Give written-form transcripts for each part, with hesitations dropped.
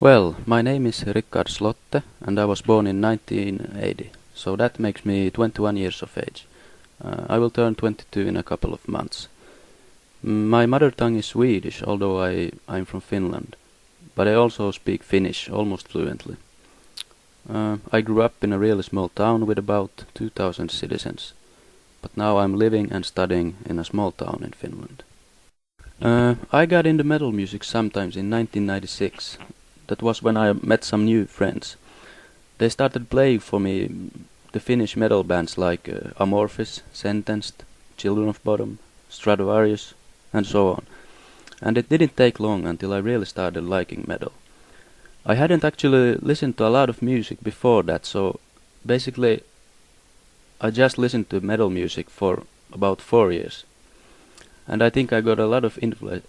Well, my name is Rickard Slotte and I was born in 1980, so that makes me 21 years of age. I will turn 22 in a couple of months. My mother tongue is Swedish, although I'm from Finland, but I also speak Finnish almost fluently. I grew up in a really small town with about 2,000 citizens, but now I'm living and studying in a small town in Finland. I got into metal music sometimes in 1996. That was when I met some new friends. They started playing for me the Finnish metal bands like Amorphis, Sentenced, Children of Bodom, Stratovarius, and so on. And it didn't take long until I really started liking metal. I hadn't actually listened to a lot of music before that, so basically I just listened to metal music for about 4 years. And I think I got a lot of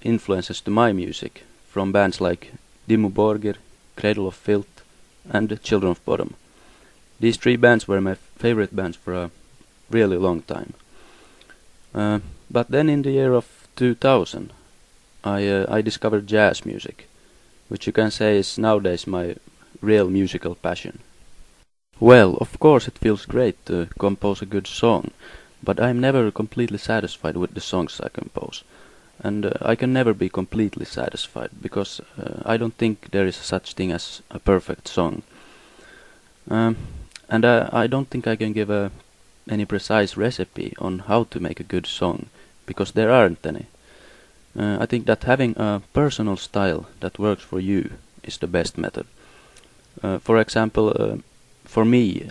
influences to my music from bands like Dimmu Borgir, Cradle of Filth, and Children of Bodom. These three bands were my favorite bands for a really long time. But then in the year of 2000, I discovered jazz music, which you can say is nowadays my real musical passion. Well, of course it feels great to compose a good song, but I'm never completely satisfied with the songs I compose. And I can never be completely satisfied, because I don't think there is such thing as a perfect song. And I don't think I can give any precise recipe on how to make a good song, because there aren't any. I think that having a personal style that works for you is the best method. For example, for me,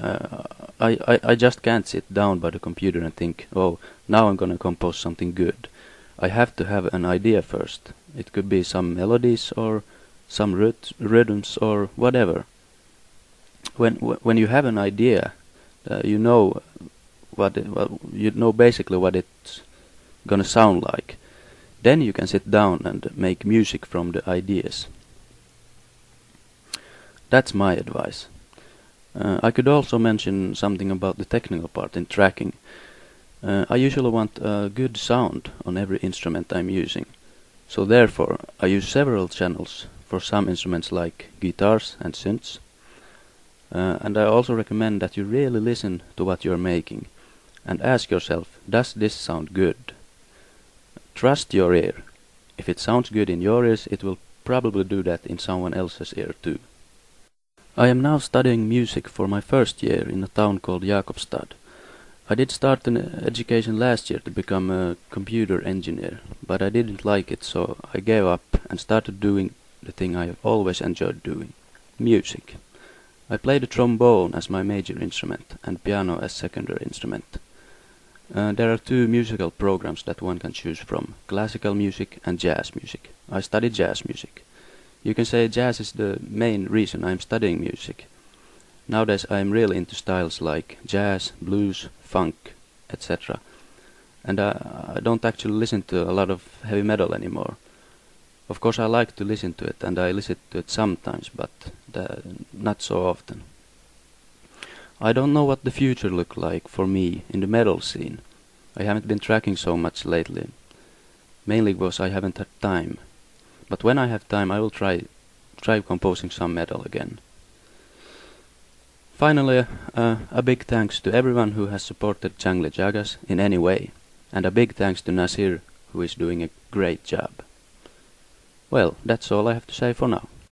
I just can't sit down by the computer and think, oh, now I'm gonna compose something good. I have to have an idea first. It could be some melodies or some rhythms or whatever. When you have an idea, you know you know basically what it's gonna sound like. Then you can sit down and make music from the ideas. That's my advice. I could also mention something about the technical part in tracking. I usually want a good sound on every instrument I'm using, so therefore I use several channels for some instruments like guitars and synths. And I also recommend that you really listen to what you're making and ask yourself, does this sound good? Trust your ear. If it sounds good in your ears, it will probably do that in someone else's ear too. I am now studying music for my first year in a town called Jakobstad. I did start an education last year to become a computer engineer, but I didn't like it, so I gave up and started doing the thing I have always enjoyed doing, music. I play the trombone as my major instrument and piano as secondary instrument. There are two musical programs that one can choose from, classical music and jazz music. I study jazz music. You can say jazz is the main reason I'm studying music. Nowadays I am really into styles like jazz, blues, funk, etc. And I don't actually listen to a lot of heavy metal anymore. Of course I like to listen to it, and I listen to it sometimes, but not so often. I don't know what the future looks like for me in the metal scene. I haven't been tracking so much lately, mainly because I haven't had time. But when I have time I will try composing some metal again. Finally, a big thanks to everyone who has supported Jangli Jaggas in any way, and a big thanks to Nasir, who is doing a great job. Well, that's all I have to say for now.